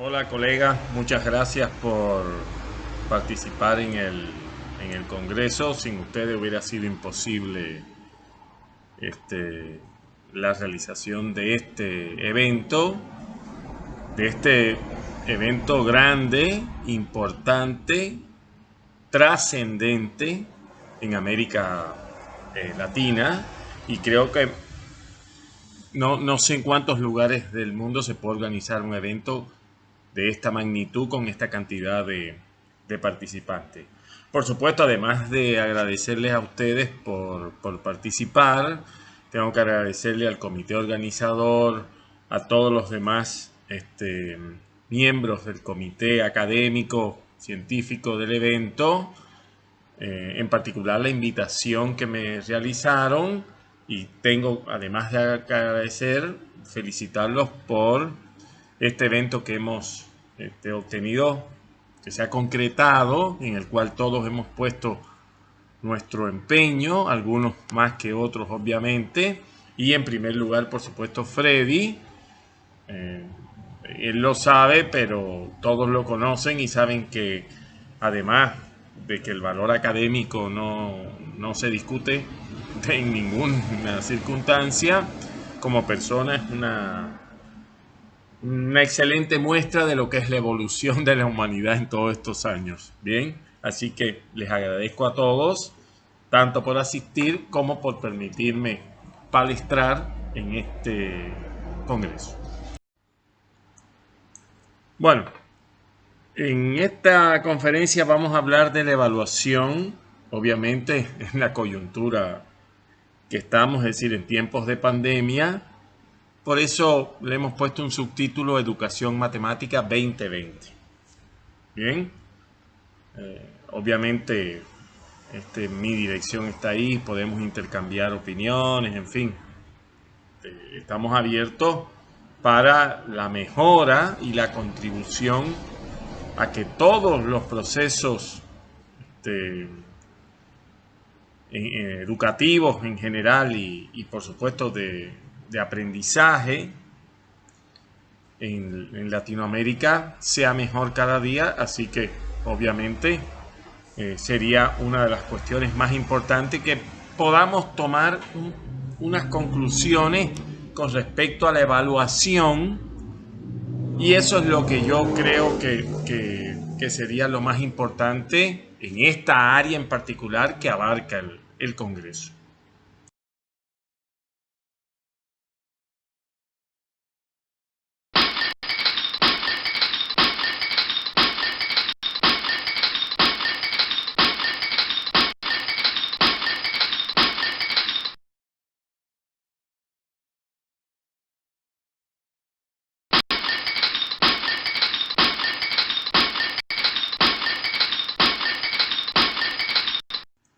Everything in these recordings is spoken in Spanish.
Hola colega, muchas gracias por participar en el Congreso. Sin ustedes hubiera sido imposible este, la realización de este evento grande, importante, trascendente en América Latina. Y creo que no sé en cuántos lugares del mundo se puede organizar un evento de esta magnitud con esta cantidad de participantes. Por supuesto, además de agradecerles a ustedes por participar, tengo que agradecerle al comité organizador, a todos los demás miembros del comité académico, científico del evento, en particular la invitación que me realizaron, y tengo, además de agradecer, felicitarlos por este evento que hemos obtenido, que se ha concretado, en el cual todos hemos puesto nuestro empeño, algunos más que otros obviamente, y en primer lugar, por supuesto, Freddy. Eh, Él lo sabe, pero todos lo conocen y saben que, además de que el valor académico no se discute en ninguna circunstancia, como persona es una excelente muestra de lo que es la evolución de la humanidad en todos estos años. Bien, así que les agradezco a todos, tanto por asistir como por permitirme palestrar en este congreso. Bueno, en esta conferencia vamos a hablar de la evaluación, obviamente en la coyuntura que estamos, es decir, en tiempos de pandemia. Por eso le hemos puesto un subtítulo: Educación Matemática 2020. Bien, obviamente mi dirección está ahí, podemos intercambiar opiniones, en fin, estamos abiertos para la mejora y la contribución a que todos los procesos este, educativos en general y por supuesto de aprendizaje en Latinoamérica sea mejor cada día. Así que obviamente sería una de las cuestiones más importantes que podamos tomar unas conclusiones con respecto a la evaluación, y eso es lo que yo creo que sería lo más importante en esta área en particular que abarca el Congreso.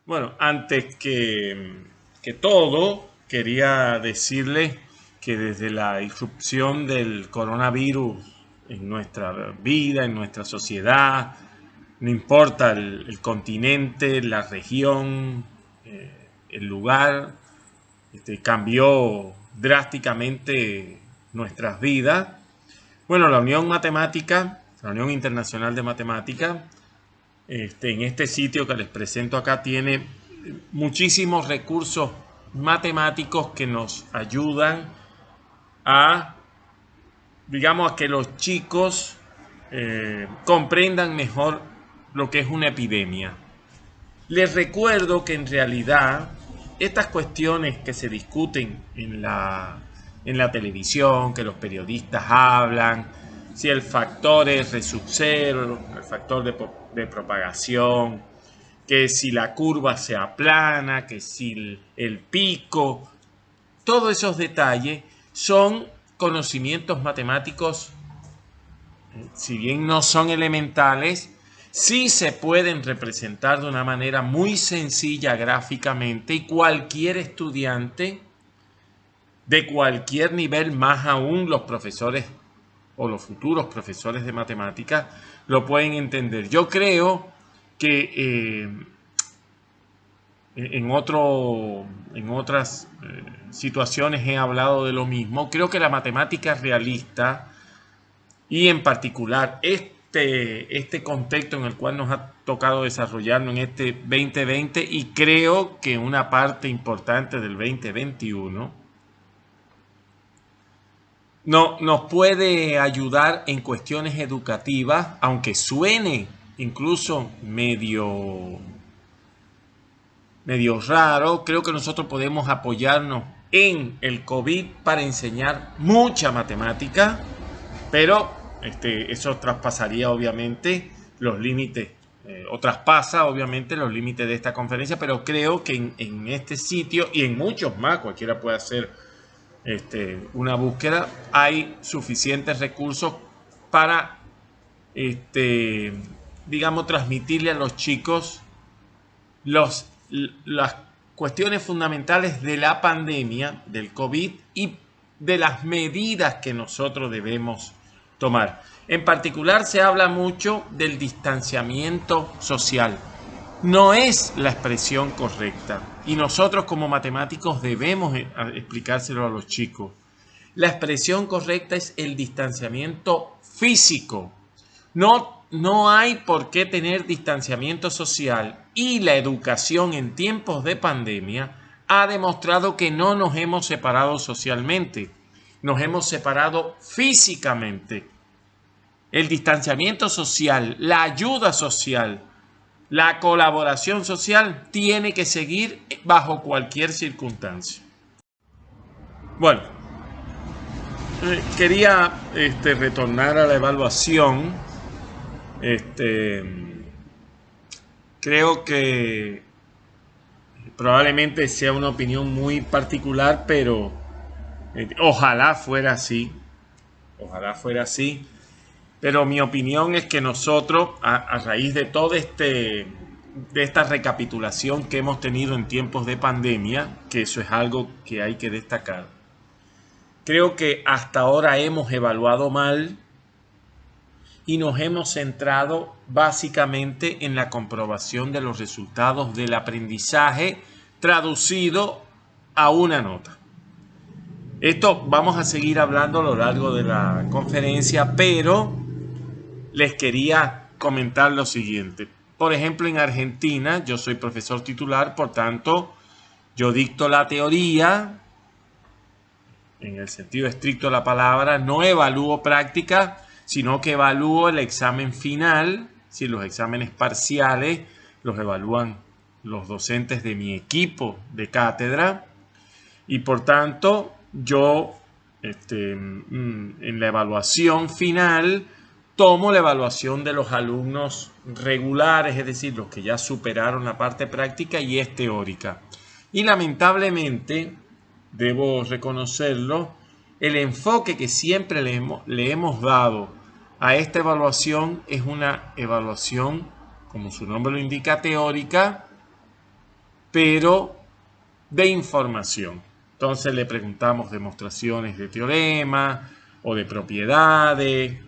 Bueno, antes que todo, quería decirles que desde la irrupción del coronavirus en nuestra vida, en nuestra sociedad, no importa el continente, la región, el lugar, cambió drásticamente nuestras vidas. Bueno, la Unión Matemática, la Unión Internacional de Matemática, en este sitio que les presento acá, tiene muchísimos recursos matemáticos que nos ayudan a, digamos, a que los chicos comprendan mejor lo que es una epidemia. Les recuerdo que en realidad estas cuestiones que se discuten en la televisión, que los periodistas hablan, si el factor R sub 0, el factor de propagación, que si la curva se aplana, que si el pico, todos esos detalles son conocimientos matemáticos. Si bien no son elementales, sí se pueden representar de una manera muy sencilla gráficamente, y cualquier estudiante de cualquier nivel, más aún los profesores o los futuros profesores de matemáticas, lo pueden entender. Yo creo que en otras situaciones he hablado de lo mismo. Creo que la matemática realista y en particular este contexto en el cual nos ha tocado desarrollarnos en este 2020 y creo que una parte importante del 2021 nos puede ayudar en cuestiones educativas, aunque suene incluso medio raro. Creo que nosotros podemos apoyarnos en el COVID para enseñar mucha matemática, pero eso traspasaría obviamente los límites, o traspasa obviamente los límites de esta conferencia, pero creo que en este sitio y en muchos más, cualquiera puede hacer una búsqueda, hay suficientes recursos para, digamos, transmitirle a los chicos las cuestiones fundamentales de la pandemia, del COVID y de las medidas que nosotros debemos tomar. En particular se habla mucho del distanciamiento social. No es la expresión correcta y nosotros como matemáticos debemos explicárselo a los chicos. La expresión correcta es el distanciamiento físico. No hay por qué tener distanciamiento social, y la educación en tiempos de pandemia ha demostrado que no nos hemos separado socialmente, nos hemos separado físicamente. El distanciamiento social, la ayuda social, la colaboración social tiene que seguir bajo cualquier circunstancia. Bueno, quería retornar a la evaluación. Creo que probablemente sea una opinión muy particular, pero ojalá fuera así. Ojalá fuera así. Pero mi opinión es que nosotros, a raíz de todo de esta recapitulación que hemos tenido en tiempos de pandemia, que eso es algo que hay que destacar, creo que hasta ahora hemos evaluado mal y nos hemos centrado básicamente en la comprobación de los resultados del aprendizaje traducido a una nota. Esto vamos a seguir hablando a lo largo de la conferencia, pero les quería comentar lo siguiente. Por ejemplo, en Argentina, yo soy profesor titular, por tanto, yo dicto la teoría, en el sentido estricto de la palabra, no evalúo práctica, sino que evalúo el examen final. Si los exámenes parciales los evalúan los docentes de mi equipo de cátedra, y por tanto yo en la evaluación final tomo la evaluación de los alumnos regulares, es decir, los que ya superaron la parte práctica y es teórica. Y lamentablemente, debo reconocerlo, el enfoque que siempre le hemos dado a esta evaluación es una evaluación, como su nombre lo indica, teórica, pero de información. Entonces le preguntamos demostraciones de teorema o de propiedades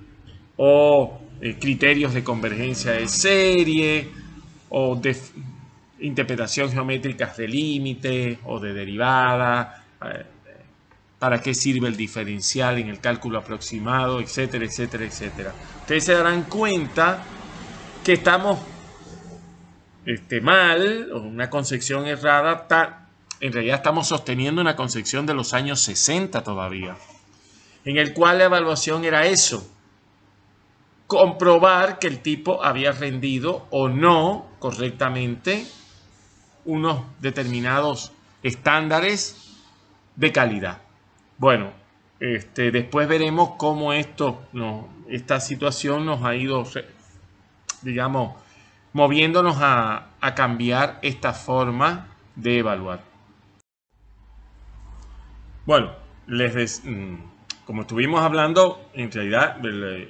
o criterios de convergencia de serie o de interpretación geométricas de límite o de derivada, para qué sirve el diferencial en el cálculo aproximado, etcétera, etcétera, etcétera. Ustedes se darán cuenta que estamos mal, o una concepción errada. En realidad estamos sosteniendo una concepción de los años 60 todavía, en el cual la evaluación era eso: comprobar que el tipo había rendido o no correctamente unos determinados estándares de calidad. Bueno, después veremos cómo esta situación nos ha ido, digamos, moviéndonos a cambiar esta forma de evaluar. Bueno, como estuvimos hablando, en realidad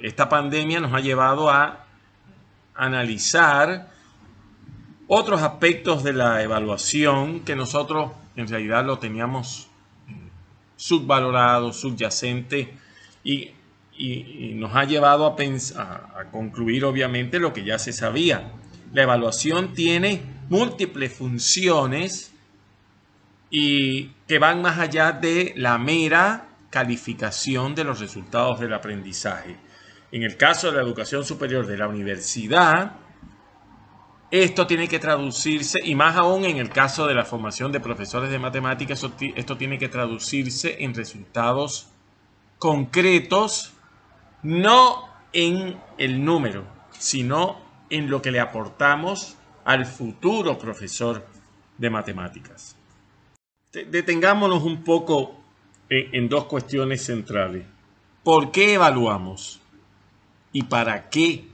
esta pandemia nos ha llevado a analizar otros aspectos de la evaluación que nosotros en realidad lo teníamos subvalorado, subyacente, y nos ha llevado a concluir obviamente lo que ya se sabía. La evaluación tiene múltiples funciones y que van más allá de la mera calificación de los resultados del aprendizaje. En el caso de la educación superior de la universidad, esto tiene que traducirse, y más aún en el caso de la formación de profesores de matemáticas, esto tiene que traducirse en resultados concretos, no en el número, sino en lo que le aportamos al futuro profesor de matemáticas. Detengámonos un poco en dos cuestiones centrales. ¿Por qué evaluamos? ¿Y para qué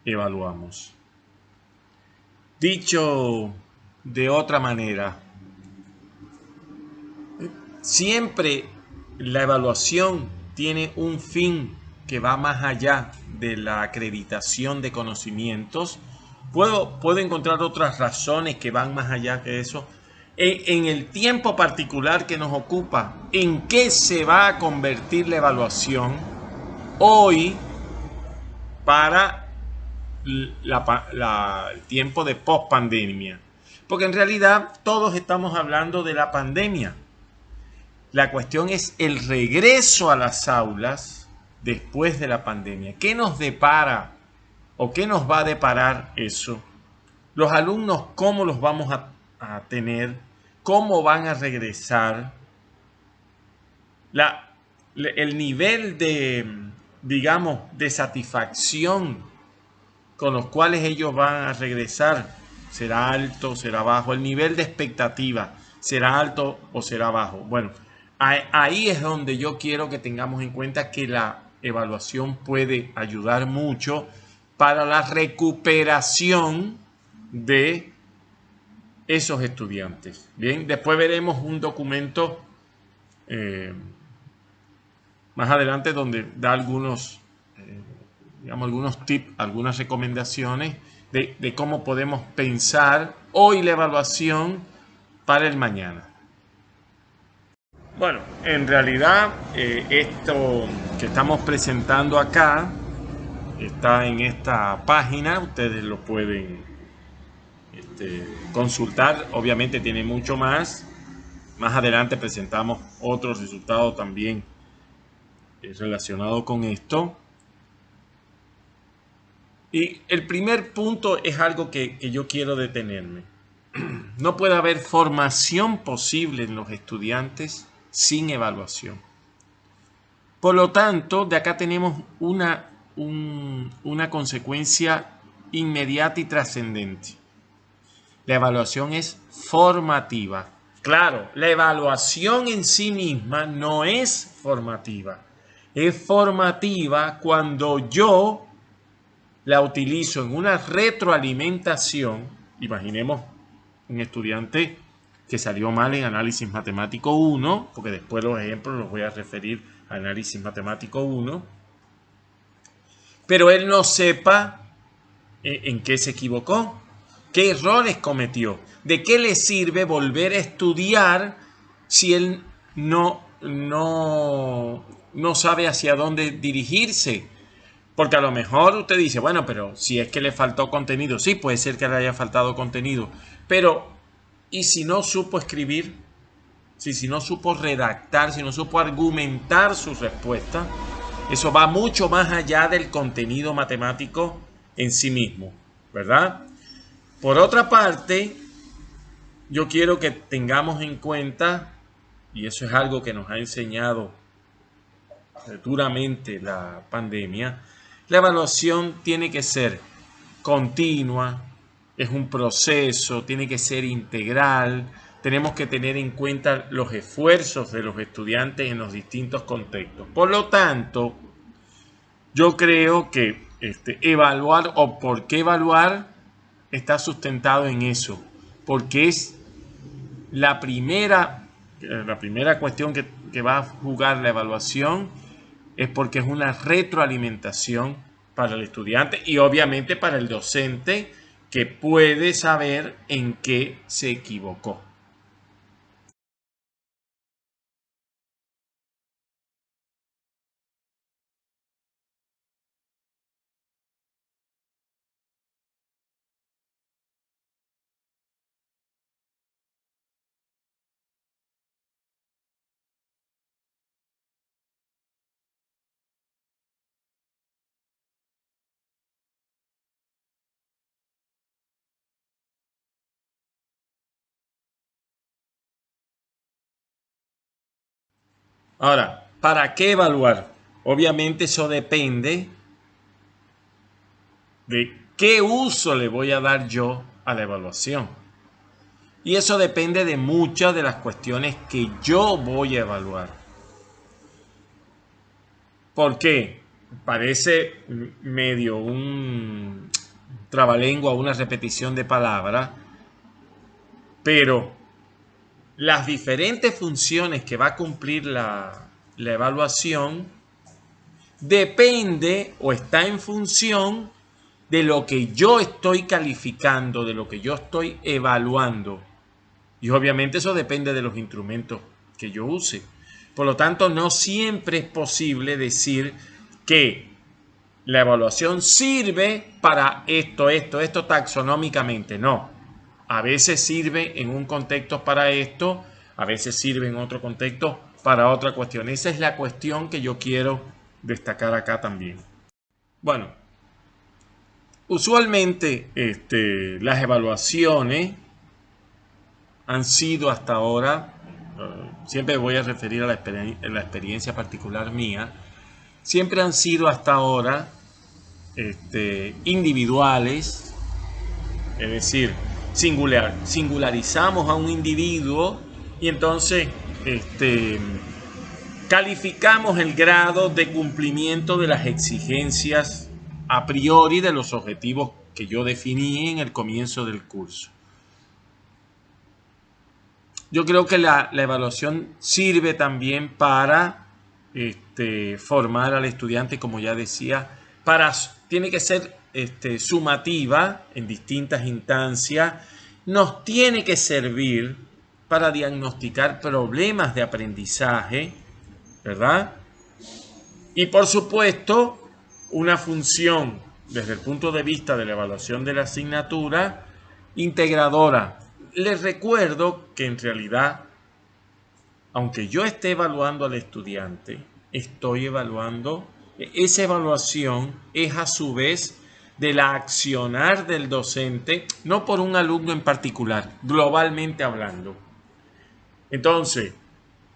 evaluamos? Dicho de otra manera, siempre la evaluación tiene un fin que va más allá de la acreditación de conocimientos. Puedo encontrar otras razones que van más allá que eso. En el tiempo particular que nos ocupa, ¿en qué se va a convertir la evaluación hoy para el tiempo de post-pandemia? Porque en realidad todos estamos hablando de la pandemia. La cuestión es el regreso a las aulas después de la pandemia. ¿Qué nos depara o qué nos va a deparar eso? Los alumnos, ¿cómo los vamos a tener? ¿Cómo van a regresar? El nivel de, digamos, de satisfacción con los cuales ellos van a regresar será alto, será bajo. El nivel de expectativa será alto o será bajo. Bueno, ahí es donde yo quiero que tengamos en cuenta que la evaluación puede ayudar mucho para la recuperación de esos estudiantes. Bien, después veremos un documento más adelante donde da algunos, digamos, algunos tips, algunas recomendaciones de cómo podemos pensar hoy la evaluación para el mañana. Bueno, en realidad esto que estamos presentando acá está en esta página, ustedes lo pueden consultar, obviamente tiene mucho más. Más adelante presentamos otros resultados también relacionados con esto. Y el primer punto es algo que yo quiero detenerme. No puede haber formación posible en los estudiantes sin evaluación. Por lo tanto, de acá tenemos una consecuencia inmediata y trascendente. La evaluación es formativa. Claro, la evaluación en sí misma no es formativa. Es formativa cuando yo la utilizo en una retroalimentación. Imaginemos un estudiante que salió mal en análisis matemático 1, porque después los ejemplos los voy a referir a análisis matemático 1, pero él no sepa en qué se equivocó, qué errores cometió, de qué le sirve volver a estudiar si él no sabe hacia dónde dirigirse. Porque a lo mejor usted dice, bueno, pero si es que le faltó contenido, sí, puede ser que le haya faltado contenido, pero ¿y si no supo escribir? Si no supo redactar, si no supo argumentar su respuesta, eso va mucho más allá del contenido matemático en sí mismo, ¿verdad? Por otra parte, yo quiero que tengamos en cuenta, y eso es algo que nos ha enseñado duramente la pandemia, la evaluación tiene que ser continua, es un proceso, tiene que ser integral, tenemos que tener en cuenta los esfuerzos de los estudiantes en los distintos contextos. Por lo tanto, yo creo que evaluar o por qué evaluar está sustentado en eso, porque es la primera cuestión que va a jugar la evaluación, es porque es una retroalimentación para el estudiante y obviamente para el docente que puede saber en qué se equivocó. Ahora, ¿para qué evaluar? Obviamente eso depende de qué uso le voy a dar yo a la evaluación. Y eso depende de muchas de las cuestiones que yo voy a evaluar. ¿Por qué? Parece medio un trabalengua, una repetición de palabras, pero las diferentes funciones que va a cumplir la evaluación depende o está en función de lo que yo estoy calificando, de lo que yo estoy evaluando. Y obviamente eso depende de los instrumentos que yo use. Por lo tanto, no siempre es posible decir que la evaluación sirve para esto taxonómicamente. No. A veces sirve en un contexto para esto, a veces sirve en otro contexto para otra cuestión. Esa es la cuestión que yo quiero destacar acá también. Bueno, usualmente las evaluaciones han sido hasta ahora, siempre voy a referir a la experiencia particular mía, siempre han sido hasta ahora individuales, es decir, singularizamos a un individuo y entonces calificamos el grado de cumplimiento de las exigencias a priori de los objetivos que yo definí en el comienzo del curso. Yo creo que la evaluación sirve también para formar al estudiante, como ya decía, tiene que ser sumativa en distintas instancias, nos tiene que servir para diagnosticar problemas de aprendizaje, ¿verdad? Y por supuesto, una función desde el punto de vista de la evaluación de la asignatura integradora. Les recuerdo que en realidad, aunque yo esté evaluando al estudiante, estoy evaluando, esa evaluación es a su vez de la accionar del docente, no por un alumno en particular, globalmente hablando. Entonces,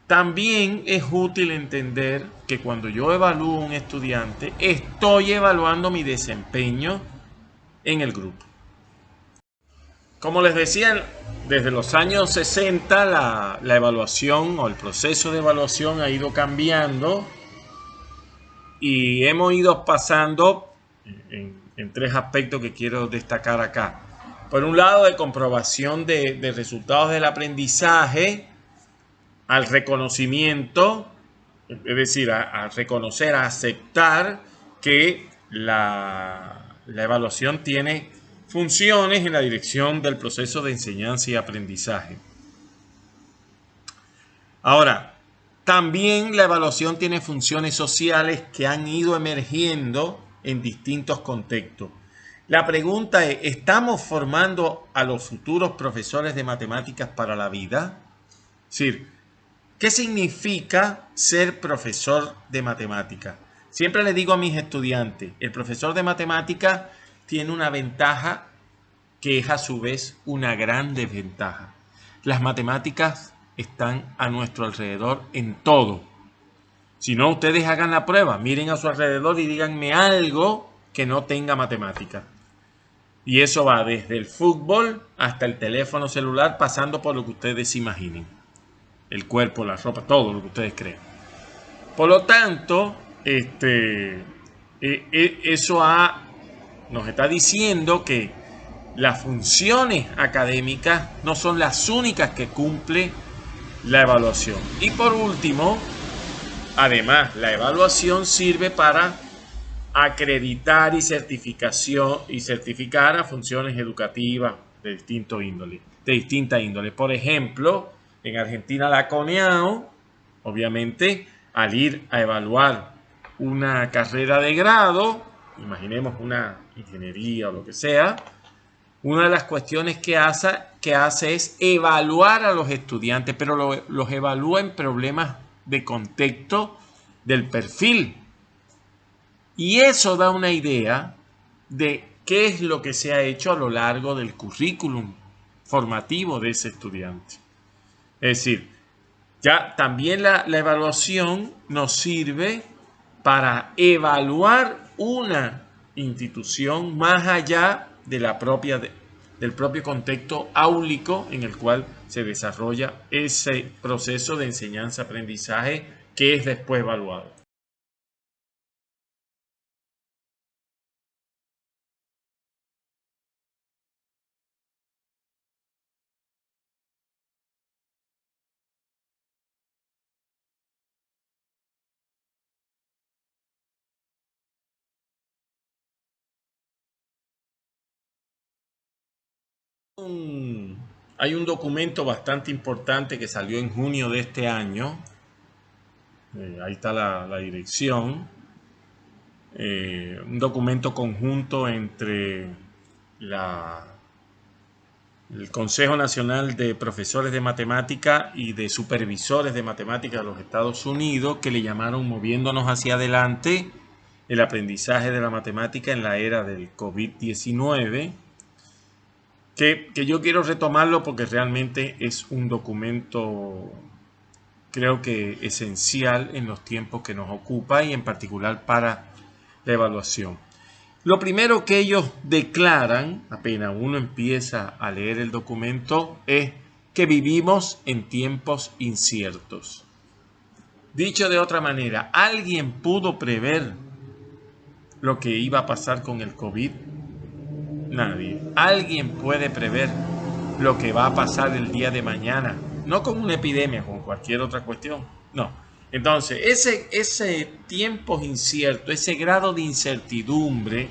también es útil entender que cuando yo evalúo a un estudiante, estoy evaluando mi desempeño en el grupo. Como les decía, desde los años 60 la evaluación o el proceso de evaluación ha ido cambiando y hemos ido pasando en tres aspectos que quiero destacar acá. Por un lado, de comprobación de resultados del aprendizaje al reconocimiento, es decir, a reconocer, a aceptar que la evaluación tiene funciones en la dirección del proceso de enseñanza y aprendizaje. Ahora, también la evaluación tiene funciones sociales que han ido emergiendo en distintos contextos. La pregunta es, ¿estamos formando a los futuros profesores de matemáticas para la vida? Es decir, ¿qué significa ser profesor de matemáticas? Siempre le digo a mis estudiantes, el profesor de matemáticas tiene una ventaja que es a su vez una gran desventaja. Las matemáticas están a nuestro alrededor en todo. Si no, ustedes hagan la prueba, miren a su alrededor y díganme algo que no tenga matemática. Y eso va desde el fútbol hasta el teléfono celular, pasando por lo que ustedes imaginen. El cuerpo, la ropa, todo lo que ustedes crean. Por lo tanto, eso nos está diciendo que las funciones académicas no son las únicas que cumple la evaluación. Y por último, además, la evaluación sirve para acreditar y certificar a funciones educativas de distinta índole. Por ejemplo, en Argentina la CONEAO, obviamente, al ir a evaluar una carrera de grado, imaginemos una ingeniería o lo que sea, una de las cuestiones que hace es evaluar a los estudiantes, pero los evalúa en problemas de contexto del perfil. Y eso da una idea de qué es lo que se ha hecho a lo largo del currículum formativo de ese estudiante. Es decir, Ya también la evaluación nos sirve para evaluar una institución más allá de del propio contexto áulico en el cual se desarrolla ese proceso de enseñanza-aprendizaje que es después evaluado. Hay un documento bastante importante que salió en junio de este año. Ahí está la dirección. Un documento conjunto entre el Consejo Nacional de Profesores de Matemática y de Supervisores de Matemática de los Estados Unidos, que le llamaron Moviéndonos hacia adelante, el aprendizaje de la matemática en la era del COVID-19, que yo quiero retomarlo porque realmente es un documento, creo que esencial en los tiempos que nos ocupa y en particular para la evaluación. Lo primero que ellos declaran, apenas uno empieza a leer el documento, es que vivimos en tiempos inciertos. Dicho de otra manera, ¿alguien pudo prever lo que iba a pasar con el COVID? Nadie. ¿Alguien puede prever lo que va a pasar el día de mañana? No con una epidemia, con cualquier otra cuestión. No. Entonces, ese tiempo incierto, ese grado de incertidumbre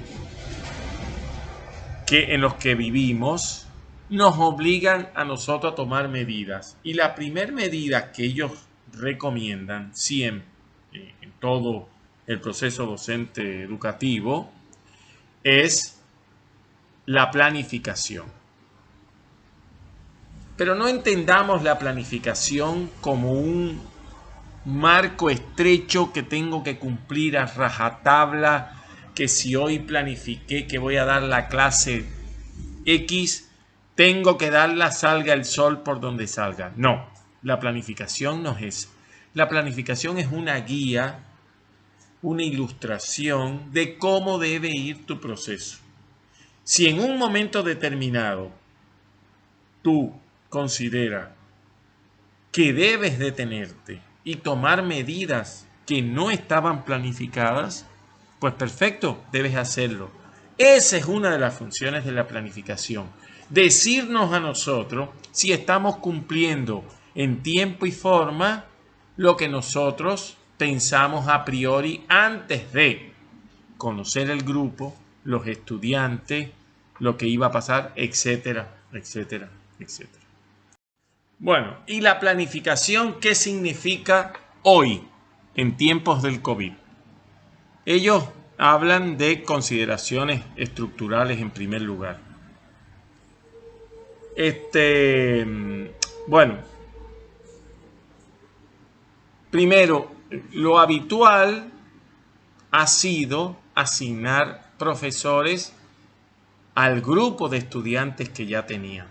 en los que vivimos, nos obligan a nosotros a tomar medidas. Y la primera medida que ellos recomiendan siempre en todo el proceso docente educativo es la planificación. Pero no entendamos la planificación como un marco estrecho que tengo que cumplir a rajatabla, que si hoy planifiqué que voy a dar la clase X, tengo que darla salga el sol por donde salga. No, la planificación no es eso. La planificación es una guía, una ilustración de cómo debe ir tu proceso. Si en un momento determinado tú consideras que debes detenerte y tomar medidas que no estaban planificadas, pues perfecto, debes hacerlo. Esa es una de las funciones de la planificación. Decirnos a nosotros si estamos cumpliendo en tiempo y forma lo que nosotros pensamos a priori antes de conocer el grupo, los estudiantes, lo que iba a pasar, etcétera, etcétera, etcétera. Bueno, ¿y la planificación qué significa hoy en tiempos del COVID? Ellos hablan de consideraciones estructurales en primer lugar. Bueno, primero, lo habitual ha sido asignar profesores al grupo de estudiantes que ya tenían.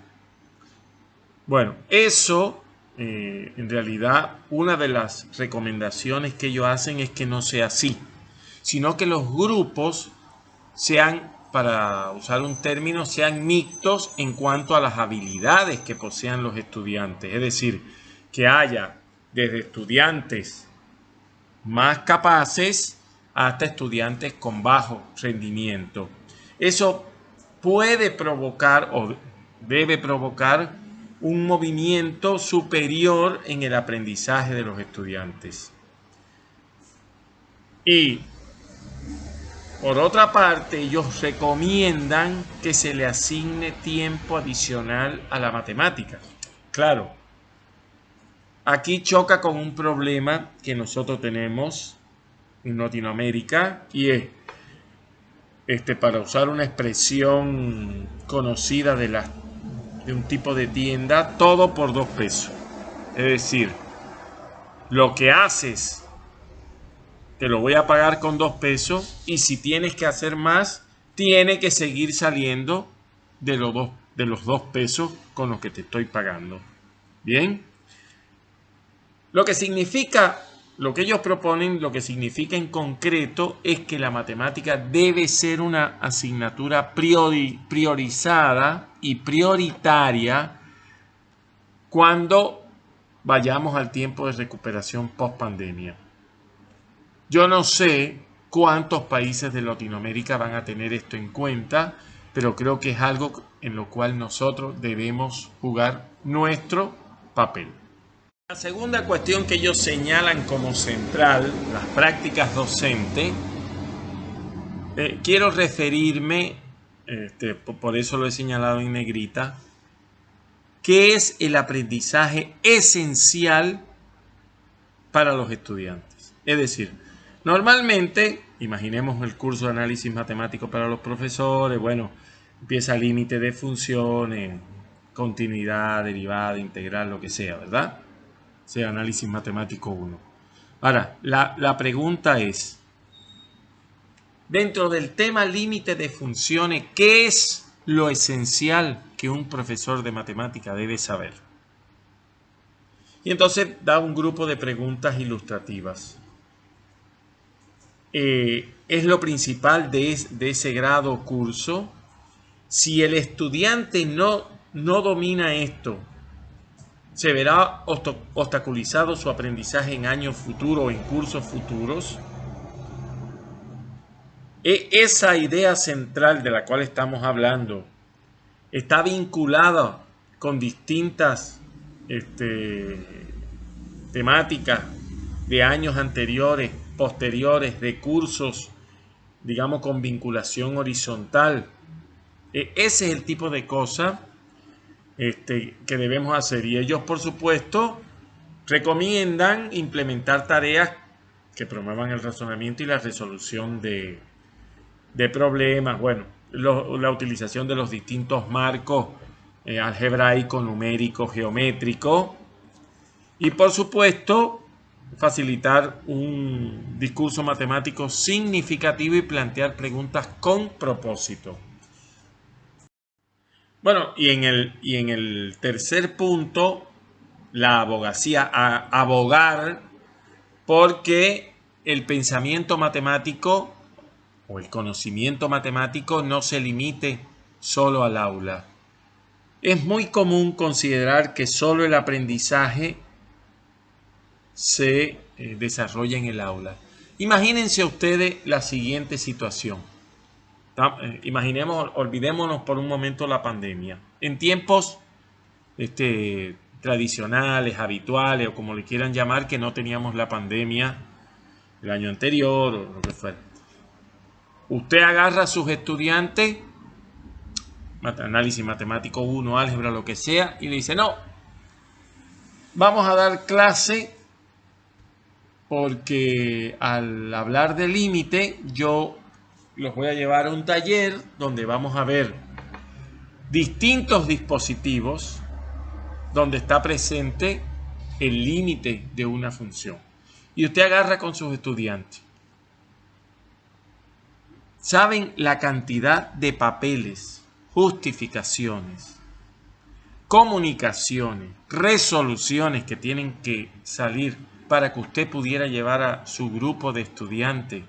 Bueno, eso en realidad una de las recomendaciones que ellos hacen es que no sea así, sino que los grupos sean, para usar un término, sean mixtos en cuanto a las habilidades que posean los estudiantes. Es decir, que haya desde estudiantes más capaces hasta estudiantes con bajo rendimiento. Eso puede provocar o debe provocar un movimiento superior en el aprendizaje de los estudiantes. Y por otra parte, ellos recomiendan que se le asigne tiempo adicional a la matemática. Claro, aquí choca con un problema que nosotros tenemos en Latinoamérica y es, para usar una expresión conocida de un tipo de tienda, todo por 2 pesos. Es decir, lo que haces te lo voy a pagar con 2 pesos y si tienes que hacer más, tiene que seguir saliendo de los 2 pesos con los que te estoy pagando. Bien. Lo que significa, lo que ellos proponen, lo que significa en concreto es que la matemática debe ser una asignatura priorizada y prioritaria cuando vayamos al tiempo de recuperación post pandemia. Yo no sé cuántos países de Latinoamérica van a tener esto en cuenta, pero creo que es algo en lo cual nosotros debemos jugar nuestro papel. La segunda cuestión que ellos señalan como central, las prácticas docentes, quiero referirme, por eso lo he señalado en negrita, que es el aprendizaje esencial para los estudiantes. Es decir, normalmente, imaginemos el curso de análisis matemático para los profesores, bueno, empieza límite de funciones, continuidad, derivada, integral, lo que sea, ¿verdad? Sea análisis matemático 1. Ahora, la pregunta es, dentro del tema límite de funciones, ¿qué es lo esencial que un profesor de matemática debe saber? Y entonces da un grupo de preguntas ilustrativas. Es lo principal de ese grado o curso. Si el estudiante no domina esto, se verá obstaculizado su aprendizaje en años futuros o en cursos futuros. Esa idea central de la cual estamos hablando está vinculada con distintas temáticas de años anteriores, posteriores, de cursos, digamos, con vinculación horizontal. Ese es el tipo de cosa que debemos hacer. Y ellos, por supuesto, recomiendan implementar tareas que promuevan el razonamiento y la resolución de problemas. Bueno, la utilización de los distintos marcos algebraico, numérico, geométrico. Y por supuesto, facilitar un discurso matemático significativo y plantear preguntas con propósito. Bueno, y en el tercer punto, la abogacía, abogar porque el pensamiento matemático o el conocimiento matemático no se limite solo al aula. Es muy común considerar que solo el aprendizaje se desarrolla en el aula. Imagínense ustedes la siguiente situación. Olvidémonos por un momento la pandemia. En tiempos tradicionales, habituales o como le quieran llamar, que no teníamos la pandemia el año anterior o lo que fuera. Usted agarra a sus estudiantes, análisis matemático 1, álgebra, lo que sea, y le dice, no, vamos a dar clase porque al hablar de límite, yo los voy a llevar a un taller donde vamos a ver distintos dispositivos donde está presente el límite de una función. Y usted agarra con sus estudiantes. ¿Saben la cantidad de papeles, justificaciones, comunicaciones, resoluciones que tienen que salir para que usted pudiera llevar a su grupo de estudiantes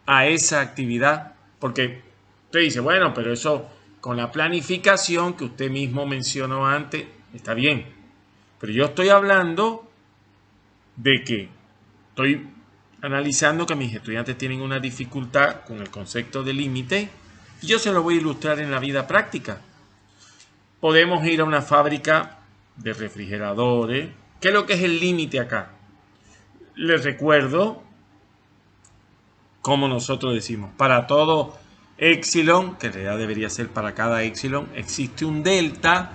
a esa actividad? Porque usted dice, bueno, pero eso con la planificación que usted mismo mencionó antes, está bien. Pero yo estoy hablando de que estoy analizando que mis estudiantes tienen una dificultad con el concepto de límite y yo se lo voy a ilustrar en la vida práctica. Podemos ir a una fábrica de refrigeradores. ¿Qué es lo que es el límite acá? Les recuerdo como nosotros decimos, para todo epsilon, que en realidad debería ser para cada epsilon, existe un delta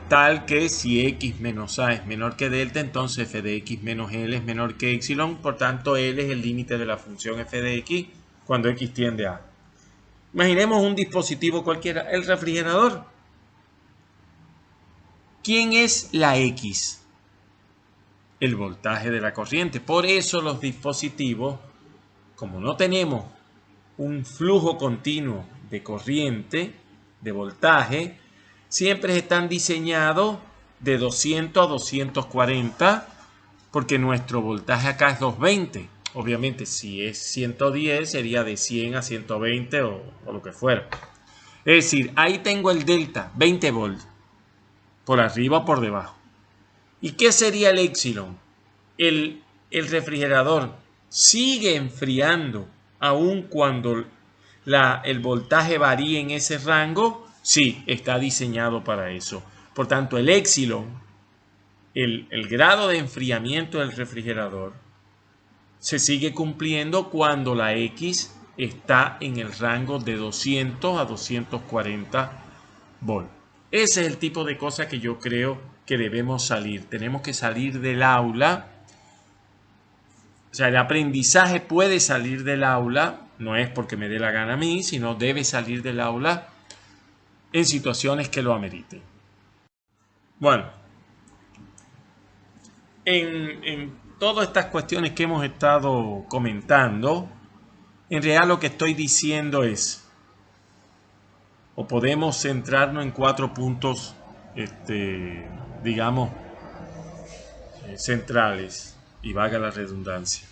tal que si x menos a es menor que delta, entonces f de x menos L es menor que epsilon, por tanto L es el límite de la función f de x cuando x tiende a. Imaginemos un dispositivo cualquiera, el refrigerador. ¿Quién es la x? El voltaje de la corriente. Por eso los dispositivos, como no tenemos un flujo continuo de corriente, de voltaje, siempre están diseñados de 200 a 240 porque nuestro voltaje acá es 220. Obviamente, si es 110, sería de 100 a 120 o lo que fuera. Es decir, ahí tengo el delta, 20 volts, por arriba o por debajo. ¿Y qué sería el épsilon? El refrigerador sigue enfriando aun cuando el voltaje varía en ese rango. Sí, está diseñado para eso. Por tanto, el épsilon, el grado de enfriamiento del refrigerador, se sigue cumpliendo cuando la X está en el rango de 200 a 240 volts. Ese es el tipo de cosas que yo creo que debemos salir. Tenemos que salir del aula. O sea, el aprendizaje puede salir del aula, no es porque me dé la gana a mí, sino debe salir del aula en situaciones que lo ameriten. Bueno, en todas estas cuestiones que hemos estado comentando, en realidad lo que estoy diciendo es, o podemos centrarnos en 4 puntos, digamos, centrales, y valga la redundancia.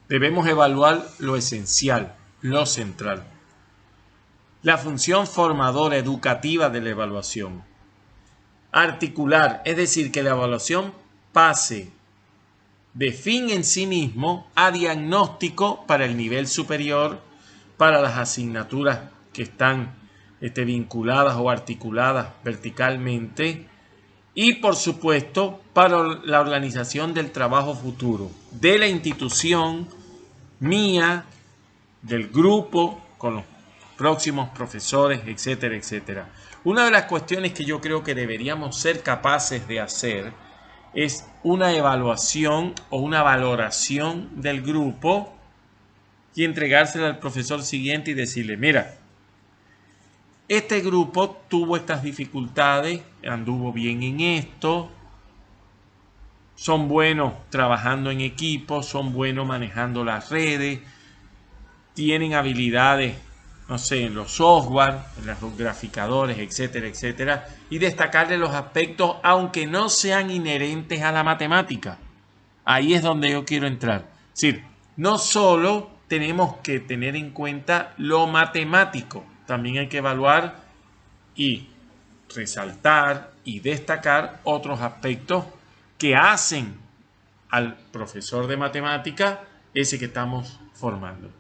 Debemos evaluar lo esencial, lo central. La función formadora educativa de la evaluación. Articular, es decir, que la evaluación pase de fin en sí mismo a diagnóstico para el nivel superior, para las asignaturas que están vinculadas o articuladas verticalmente, y por supuesto para la organización del trabajo futuro de la institución, mía, del grupo, con los próximos profesores, etcétera, etcétera. Una de las cuestiones que yo creo que deberíamos ser capaces de hacer es una evaluación o una valoración del grupo y entregársela al profesor siguiente y decirle, mira, este grupo tuvo estas dificultades, anduvo bien en esto, son buenos trabajando en equipo, son buenos manejando las redes, tienen habilidades, no sé, en los software, en los graficadores, etcétera, etcétera, y destacarle los aspectos, aunque no sean inherentes a la matemática. Ahí es donde yo quiero entrar. Es decir, no solo tenemos que tener en cuenta lo matemático, también hay que evaluar y resaltar y destacar otros aspectos que hacen al profesor de matemática ese que estamos formando.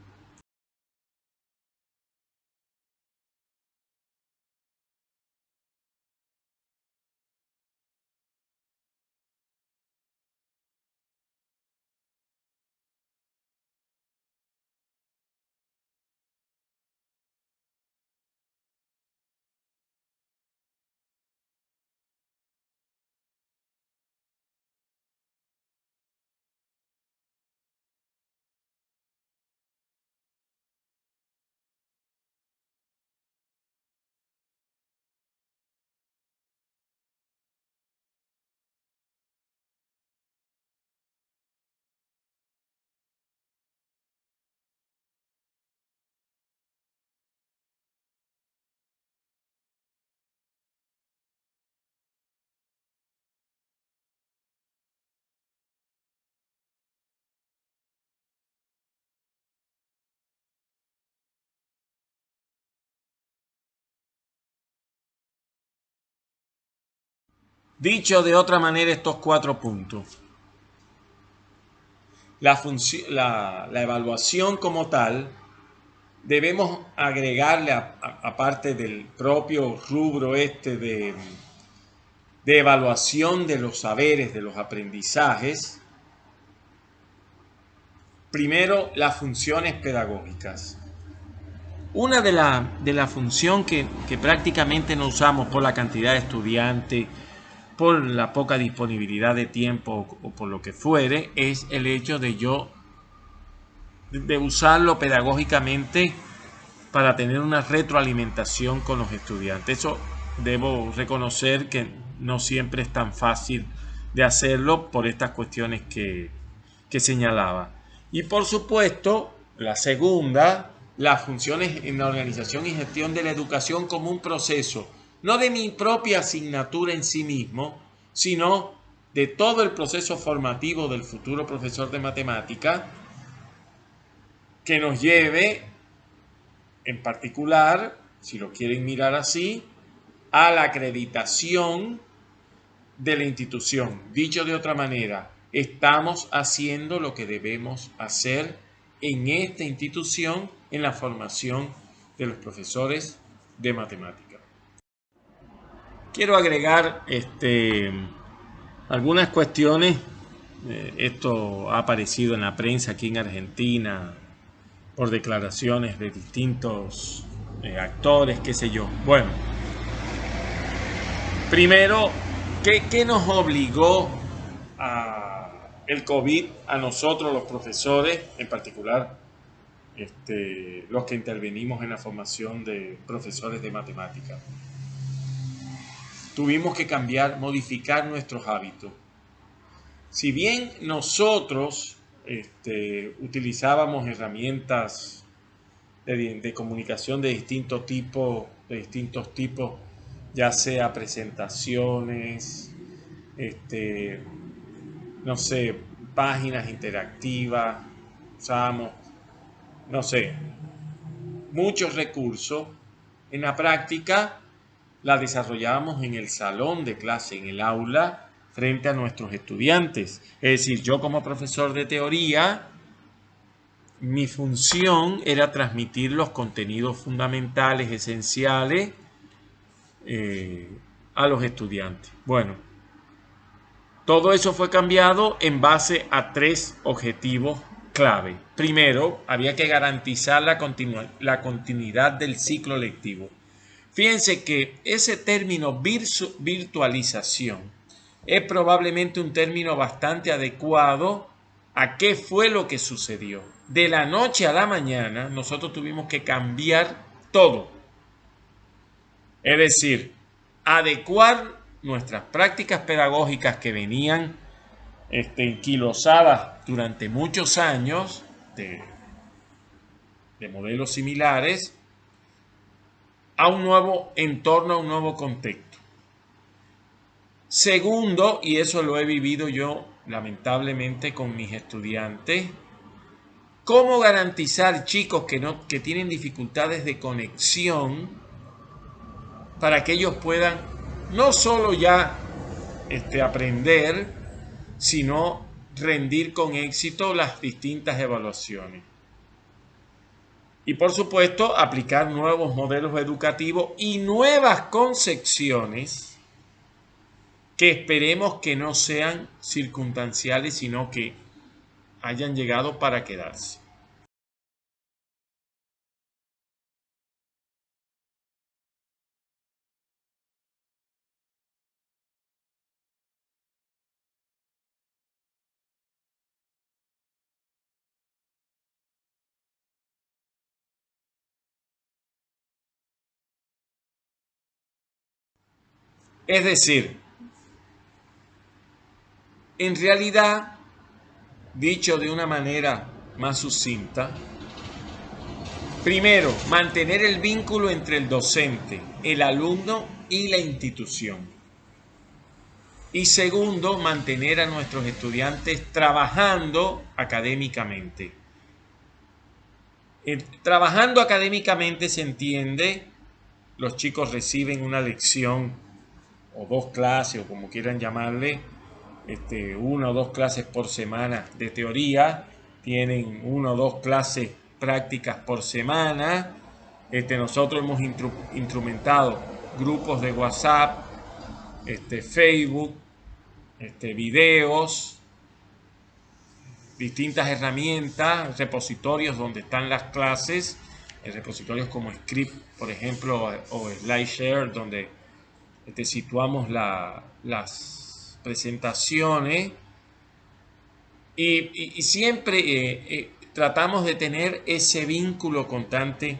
Dicho de otra manera, estos 4 puntos. La evaluación como tal, debemos agregarle, aparte del propio rubro de evaluación de los saberes, de los aprendizajes, primero las funciones pedagógicas. Una de la función que prácticamente no usamos por la cantidad de estudiantes, por la poca disponibilidad de tiempo o por lo que fuere, es el hecho de usarlo pedagógicamente para tener una retroalimentación con los estudiantes. Eso debo reconocer que no siempre es tan fácil de hacerlo por estas cuestiones que señalaba. Y por supuesto, la segunda, las funciones en la organización y gestión de la educación como un proceso, no de mi propia asignatura en sí mismo, sino de todo el proceso formativo del futuro profesor de matemática, que nos lleve, en particular, si lo quieren mirar así, a la acreditación de la institución. Dicho de otra manera, estamos haciendo lo que debemos hacer en esta institución en la formación de los profesores de matemática. Quiero agregar algunas cuestiones. Esto ha aparecido en la prensa aquí en Argentina por declaraciones de distintos actores, qué sé yo. Bueno, primero, ¿qué nos obligó el COVID a nosotros, los profesores, en particular los que intervenimos en la formación de profesores de matemáticas? Tuvimos que cambiar, modificar nuestros hábitos. Si bien nosotros utilizábamos herramientas de comunicación de distintos tipos, ya sea presentaciones, no sé, páginas interactivas, usamos, no sé, muchos recursos. En la práctica la desarrollábamos en el salón de clase, en el aula, frente a nuestros estudiantes. Es decir, yo como profesor de teoría, mi función era transmitir los contenidos fundamentales, esenciales, a los estudiantes. Bueno, todo eso fue cambiado en base a 3 objetivos clave. Primero, había que garantizar la continuidad del ciclo lectivo. Fíjense que ese término virtualización es probablemente un término bastante adecuado a qué fue lo que sucedió. De la noche a la mañana nosotros tuvimos que cambiar todo. Es decir, adecuar nuestras prácticas pedagógicas que venían enquilosadas durante muchos años de modelos similares a un nuevo entorno, a un nuevo contexto. Segundo, y eso lo he vivido yo lamentablemente con mis estudiantes, ¿cómo garantizar, chicos, que tienen dificultades de conexión para que ellos puedan no solo ya aprender, sino rendir con éxito las distintas evaluaciones? Y por supuesto, aplicar nuevos modelos educativos y nuevas concepciones que esperemos que no sean circunstanciales, sino que hayan llegado para quedarse. Es decir, en realidad, dicho de una manera más sucinta, primero, mantener el vínculo entre el docente, el alumno y la institución. Y segundo, mantener a nuestros estudiantes trabajando académicamente. Trabajando académicamente se entiende, los chicos reciben una lección o 2 clases, o como quieran llamarle, 1 o 2 clases por semana de teoría, tienen 1 o 2 clases prácticas por semana. Nosotros hemos instrumentado grupos de WhatsApp, Facebook, videos, distintas herramientas, repositorios donde están las clases, repositorios como Script, por ejemplo, o SlideShare, donde situamos las presentaciones, y siempre tratamos de tener ese vínculo constante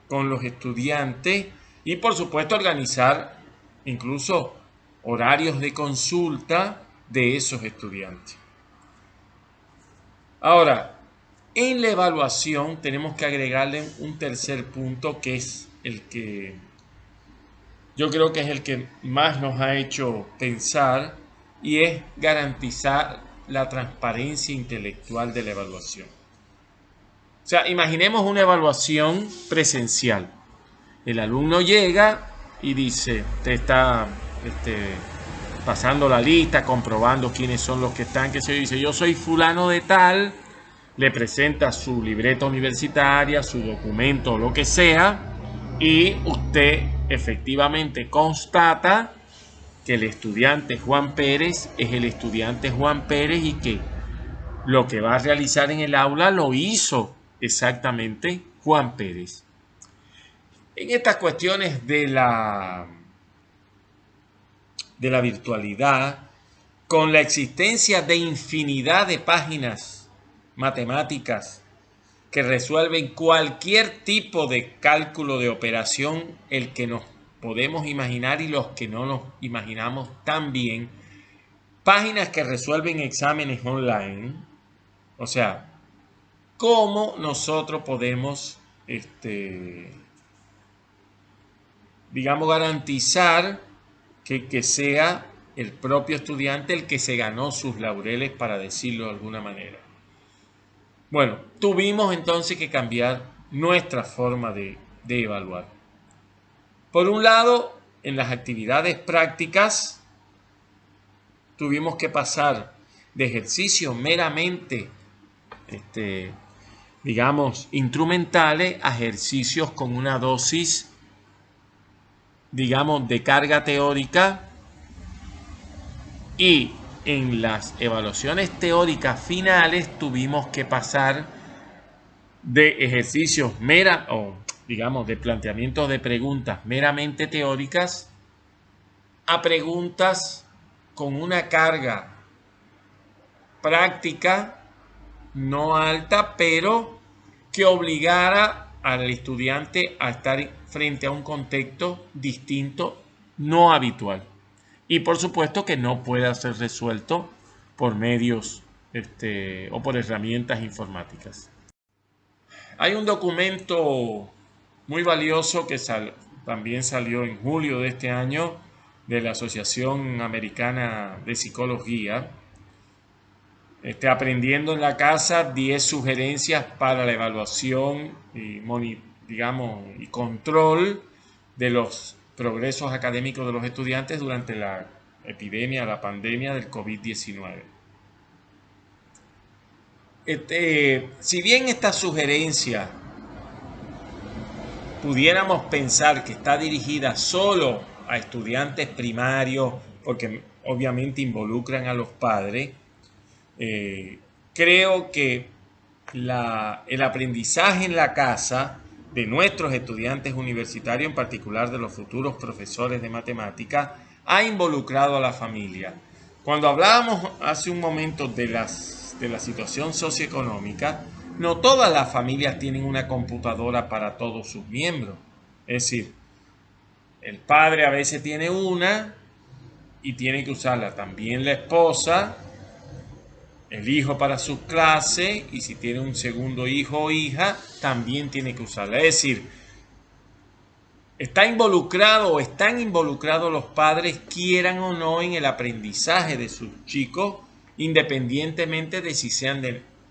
con los estudiantes y por supuesto organizar incluso horarios de consulta de esos estudiantes. Ahora, en la evaluación tenemos que agregarle un tercer punto, que es el que yo creo que es el que más nos ha hecho pensar, y es garantizar la transparencia intelectual de la evaluación. O sea, imaginemos una evaluación presencial. El alumno llega y dice, te está pasando la lista, comprobando quiénes son los que están, que se dice, yo soy fulano de tal, le presenta su libreta universitaria, su documento, lo que sea, y usted efectivamente constata que el estudiante Juan Pérez es el estudiante Juan Pérez y que lo que va a realizar en el aula lo hizo exactamente Juan Pérez. En estas cuestiones de la virtualidad, con la existencia de infinidad de páginas matemáticas que resuelven cualquier tipo de cálculo de operación, el que nos podemos imaginar y los que no nos imaginamos también, páginas que resuelven exámenes online, o sea, ¿cómo nosotros podemos, digamos, garantizar que sea el propio estudiante el que se ganó sus laureles, para decirlo de alguna manera? Bueno, tuvimos entonces que cambiar nuestra forma de evaluar. Por un lado, en las actividades prácticas, tuvimos que pasar de ejercicios meramente, digamos, instrumentales a ejercicios con una dosis, digamos, de carga teórica, y en las evaluaciones teóricas finales tuvimos que pasar de ejercicios digamos, de planteamientos de preguntas meramente teóricas a preguntas con una carga práctica no alta, pero que obligara al estudiante a estar frente a un contexto distinto, no habitual. Y por supuesto que no pueda ser resuelto por medios o por herramientas informáticas. Hay un documento muy valioso que también salió en julio de este año de la Asociación Americana de Psicología, Aprendiendo en la Casa, 10 sugerencias para la evaluación y, digamos, y control de los progresos académicos de los estudiantes durante la epidemia, la pandemia del COVID-19. Si bien esta sugerencia pudiéramos pensar que está dirigida solo a estudiantes primarios, porque obviamente involucran a los padres, creo que el aprendizaje en la casa de nuestros estudiantes universitarios, en particular de los futuros profesores de matemáticas, ha involucrado a la familia. Cuando hablábamos hace un momento de la situación socioeconómica, no todas las familias tienen una computadora para todos sus miembros. Es decir, el padre a veces tiene una y tiene que usarla también la esposa, el hijo para sus clases, y si tiene un segundo hijo o hija, también tiene que usarla. Es decir, están involucrados los padres, quieran o no, en el aprendizaje de sus chicos, independientemente de si sean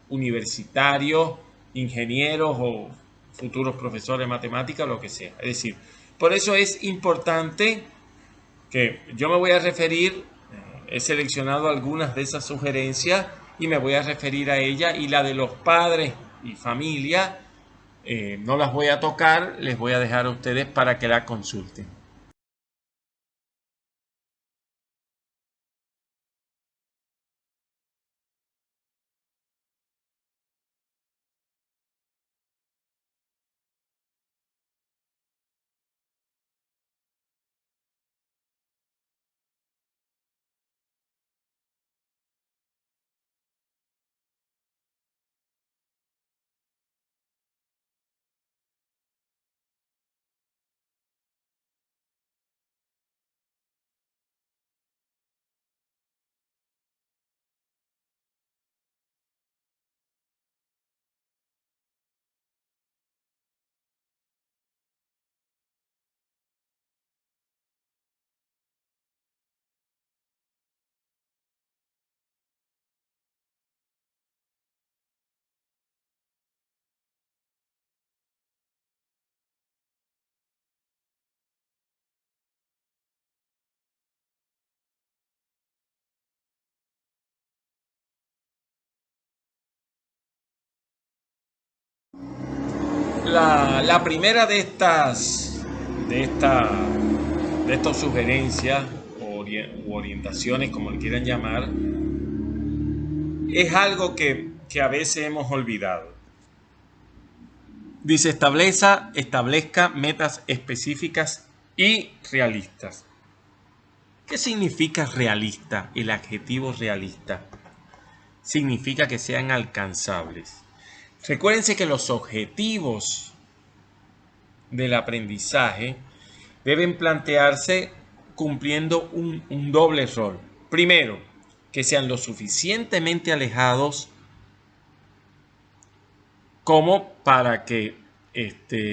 universitarios, ingenieros o futuros profesores de matemáticas, lo que sea. Es decir, por eso es importante que yo me voy a referir, he seleccionado algunas de esas sugerencias y me voy a referir a ella, y la de los padres y familia no las voy a tocar, les voy a dejar a ustedes para que la consulten. La primera de estas sugerencias u orientaciones, como le quieran llamar, es algo que a veces hemos olvidado. Dice, establezca metas específicas y realistas. ¿Qué significa realista? El adjetivo realista significa que sean alcanzables. Recuérdense que los objetivos del aprendizaje deben plantearse cumpliendo un doble rol. Primero, que sean lo suficientemente alejados como para que,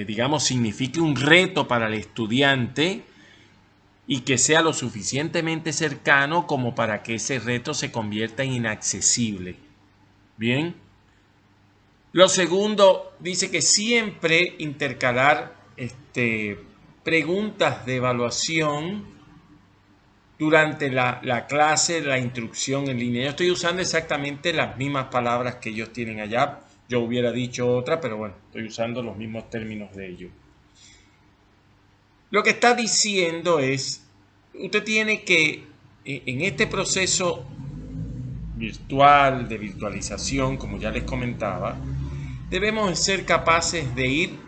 digamos, signifique un reto para el estudiante y que sea lo suficientemente cercano como para que ese reto se convierta en inaccesible. Bien. Lo segundo, dice que siempre intercalar preguntas de evaluación durante la clase, la instrucción en línea. Yo estoy usando exactamente las mismas palabras que ellos tienen allá. Yo hubiera dicho otra, pero bueno, estoy usando los mismos términos de ellos. Lo que está diciendo es, usted tiene que, en este proceso virtual, de virtualización, como ya les comentaba, debemos ser capaces de ir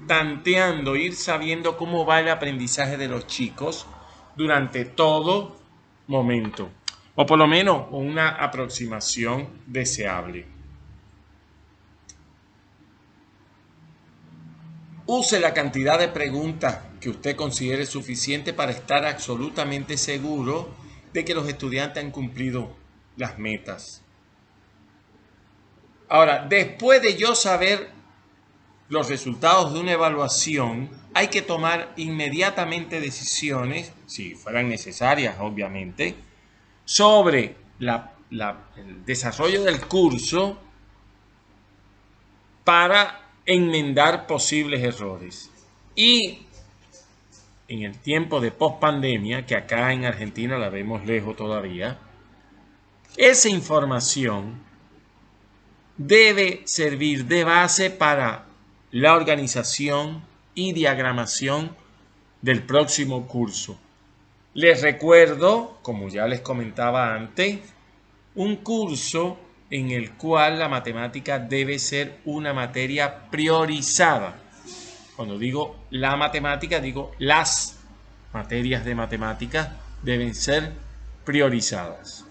tanteando, ir sabiendo cómo va el aprendizaje de los chicos durante todo momento, o por lo menos una aproximación deseable. Use la cantidad de preguntas que usted considere suficiente para estar absolutamente seguro de que los estudiantes han cumplido las metas. Ahora, después de yo saber los resultados de una evaluación, hay que tomar inmediatamente decisiones, si fueran necesarias, obviamente, sobre el desarrollo del curso para enmendar posibles errores. Y en el tiempo de pospandemia, que acá en Argentina la vemos lejos todavía, esa información debe servir de base para la organización y diagramación del próximo curso. Les recuerdo, como ya les comentaba antes, un curso en el cual la matemática debe ser una materia priorizada. Cuando digo la matemática, digo las materias de matemática deben ser priorizadas.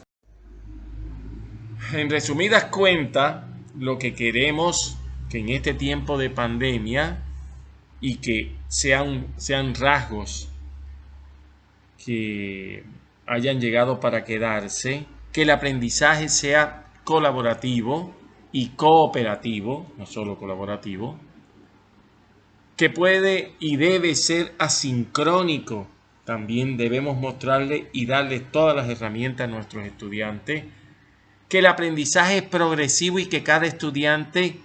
En resumidas cuentas, lo que queremos que en este tiempo de pandemia y que sean rasgos que hayan llegado para quedarse, que el aprendizaje sea colaborativo y cooperativo, no solo colaborativo, que puede y debe ser asincrónico. También debemos mostrarle y darle todas las herramientas a nuestros estudiantes, que el aprendizaje es progresivo y que cada estudiante,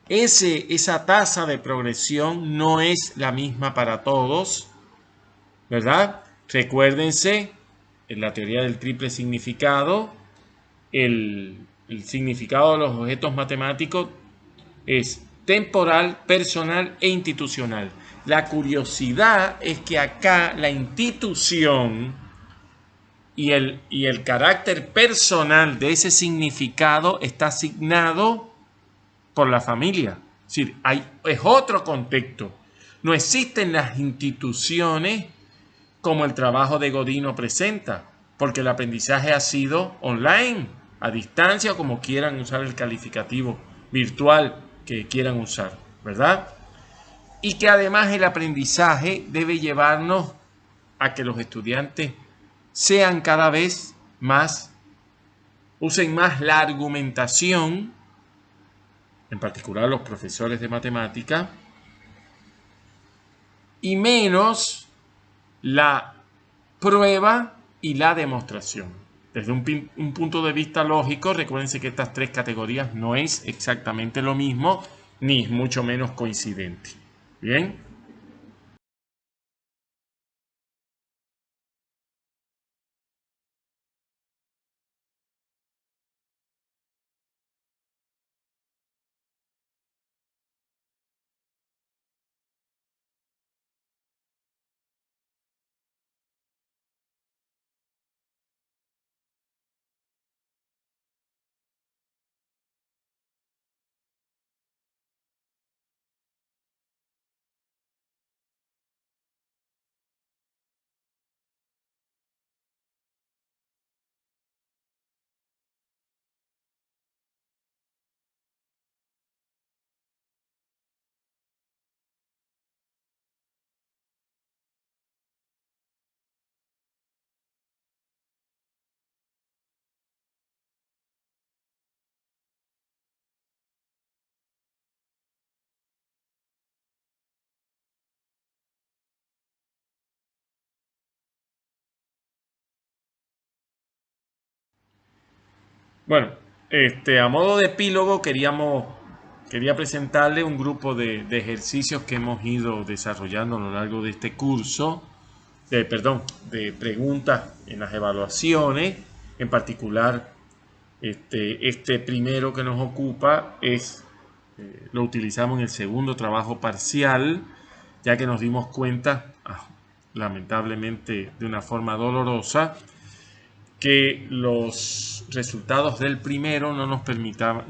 esa tasa de progresión no es la misma para todos, ¿verdad? Recuérdense, en la teoría del triple significado, el significado de los objetos matemáticos es temporal, personal e institucional. La curiosidad es que acá la institución y el carácter personal de ese significado está asignado por la familia. Es decir, es otro contexto. No existen las instituciones como el trabajo de Godino presenta, porque el aprendizaje ha sido online, a distancia o como quieran usar el calificativo virtual que quieran usar, ¿verdad? Y que además el aprendizaje debe llevarnos a que los estudiantes sean cada vez más, usen más la argumentación, en particular los profesores de matemática, y menos la prueba y la demostración. Desde un punto de vista lógico, recuérdense que estas tres categorías no es exactamente lo mismo, ni mucho menos coincidente. Bien. Bueno, a modo de epílogo quería presentarle un grupo de ejercicios que hemos ido desarrollando a lo largo de este curso, de preguntas en las evaluaciones. En particular, este primero que nos ocupa lo utilizamos en el segundo trabajo parcial, ya que nos dimos cuenta, lamentablemente de una forma dolorosa, que los resultados del primero no nos permitían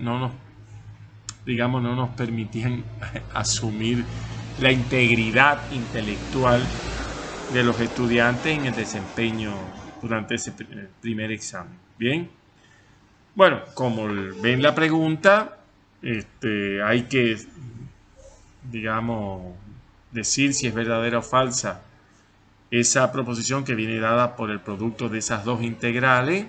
asumir la integridad intelectual de los estudiantes en el desempeño durante ese primer examen. Bien, bueno, como ven la pregunta, hay que, digamos, decir si es verdadera o falsa esa proposición que viene dada por el producto de esas dos integrales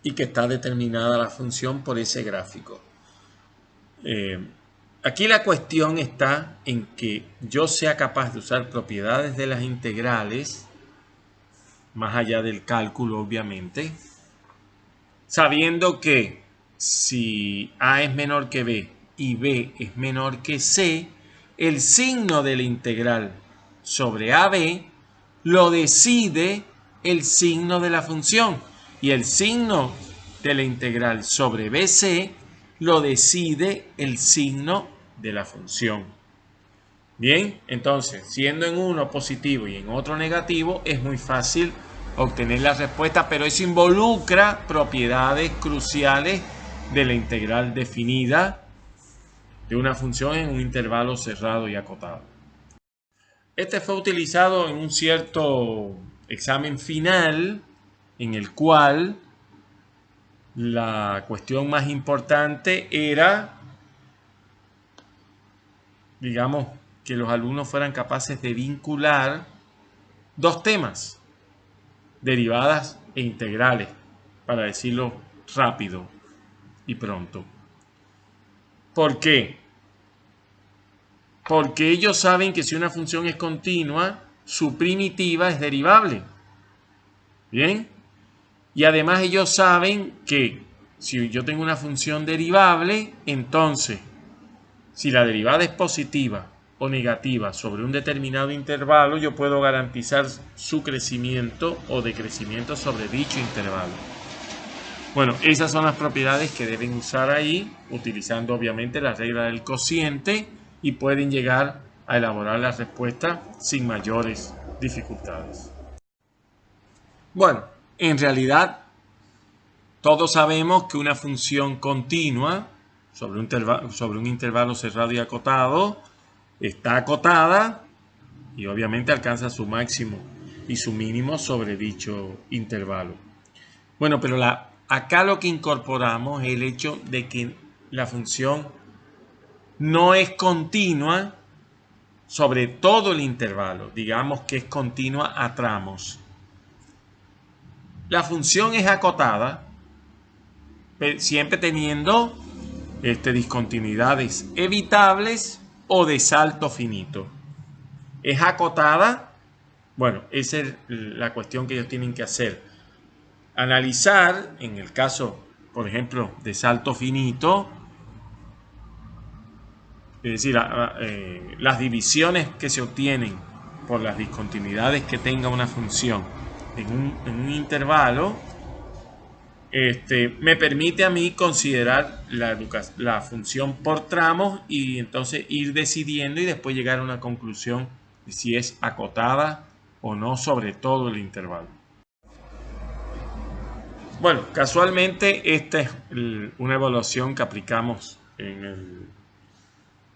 y que está determinada la función por ese gráfico. Aquí la cuestión está en que yo sea capaz de usar propiedades de las integrales, más allá del cálculo obviamente, sabiendo que si A es menor que B y B es menor que C, el signo de la integral sobre AB lo decide el signo de la función y el signo de la integral sobre BC lo decide el signo de la función. Bien, entonces, siendo en uno positivo y en otro negativo, es muy fácil obtener la respuesta, pero eso involucra propiedades cruciales de la integral definida de una función en un intervalo cerrado y acotado. Este fue utilizado en un cierto examen final en el cual la cuestión más importante era, digamos, que los alumnos fueran capaces de vincular dos temas, derivadas e integrales, para decirlo rápido y pronto. ¿Por qué? Porque ellos saben que si una función es continua, su primitiva es derivable. ¿Bien? Y además ellos saben que si yo tengo una función derivable, entonces, si la derivada es positiva o negativa sobre un determinado intervalo, yo puedo garantizar su crecimiento o decrecimiento sobre dicho intervalo. Bueno, esas son las propiedades que deben usar ahí, utilizando obviamente la regla del cociente, y pueden llegar a elaborar la respuesta sin mayores dificultades. Bueno, en realidad todos sabemos que una función continua sobre un intervalo cerrado y acotado está acotada y obviamente alcanza su máximo y su mínimo sobre dicho intervalo. Bueno, pero acá lo que incorporamos es el hecho de que la función no es continua sobre todo el intervalo, digamos que es continua a tramos. La función es acotada, siempre teniendo discontinuidades evitables o de salto finito. Es acotada, bueno, esa es la cuestión que ellos tienen que hacer. Analizar, en el caso, por ejemplo, de salto finito, es decir, las divisiones que se obtienen por las discontinuidades que tenga una función en un intervalo, me permite a mí considerar la función por tramos y entonces ir decidiendo y después llegar a una conclusión de si es acotada o no sobre todo el intervalo. Bueno, casualmente esta es una evaluación que aplicamos en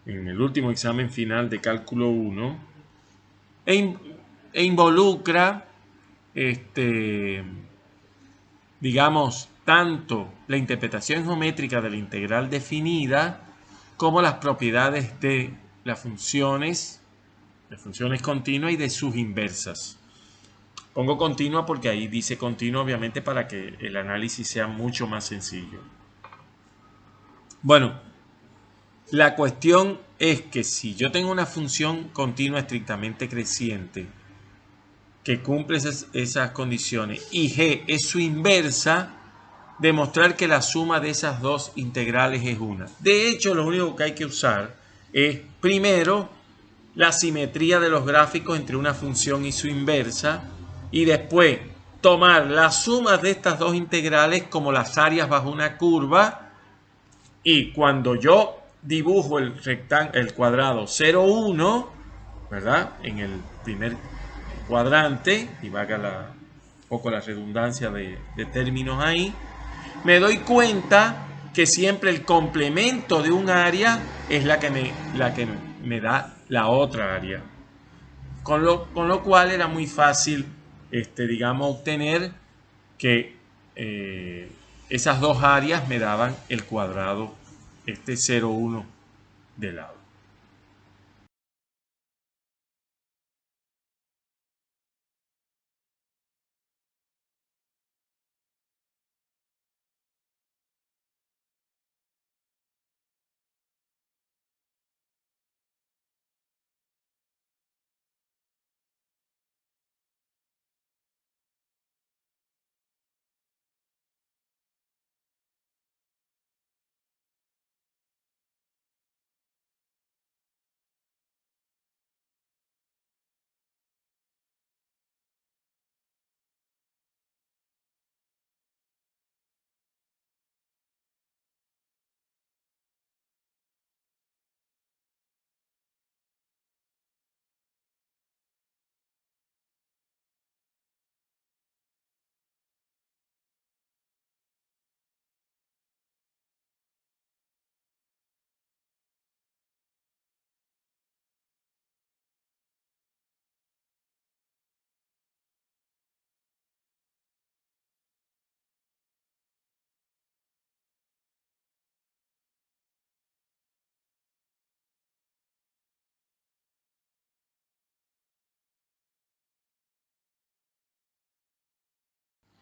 el último examen final de cálculo 1 e involucra digamos, tanto la interpretación geométrica de la integral definida como las propiedades de las funciones continuas y de sus inversas. Pongo continua porque ahí dice continua, obviamente, para que el análisis sea mucho más sencillo. Bueno, la cuestión es que si yo tengo una función continua estrictamente creciente que cumple esas condiciones y G es su inversa, demostrar que la suma de esas dos integrales es una. De hecho, lo único que hay que usar es, primero, la simetría de los gráficos entre una función y su inversa, y después tomar las sumas de estas dos integrales como las áreas bajo una curva, y cuando yo dibujo el cuadrado 0, 1, ¿verdad? En el primer cuadrante, y valga un poco la redundancia de términos ahí, me doy cuenta que siempre el complemento de un área es la que me da la otra área. Con lo cual era muy fácil, digamos, obtener que esas dos áreas me daban el cuadrado 0, 1 de lado.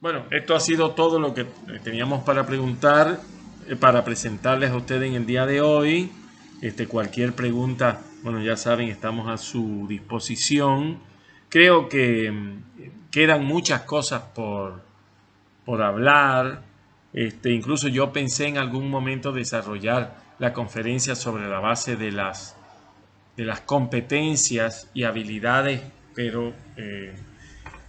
Bueno, esto ha sido todo lo que teníamos para preguntar, para presentarles a ustedes en el día de hoy. Cualquier pregunta, bueno, ya saben, estamos a su disposición. Creo que quedan muchas cosas por hablar. Incluso yo pensé en algún momento desarrollar la conferencia sobre la base de las competencias y habilidades, pero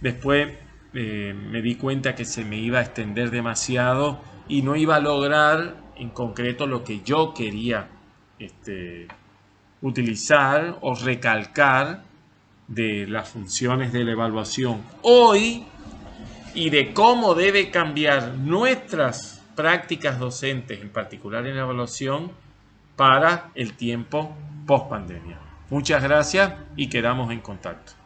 después me di cuenta que se me iba a extender demasiado y no iba a lograr en concreto lo que yo quería utilizar o recalcar de las funciones de la evaluación hoy y de cómo debe cambiar nuestras prácticas docentes, en particular en la evaluación, para el tiempo post pandemia. Muchas gracias y quedamos en contacto.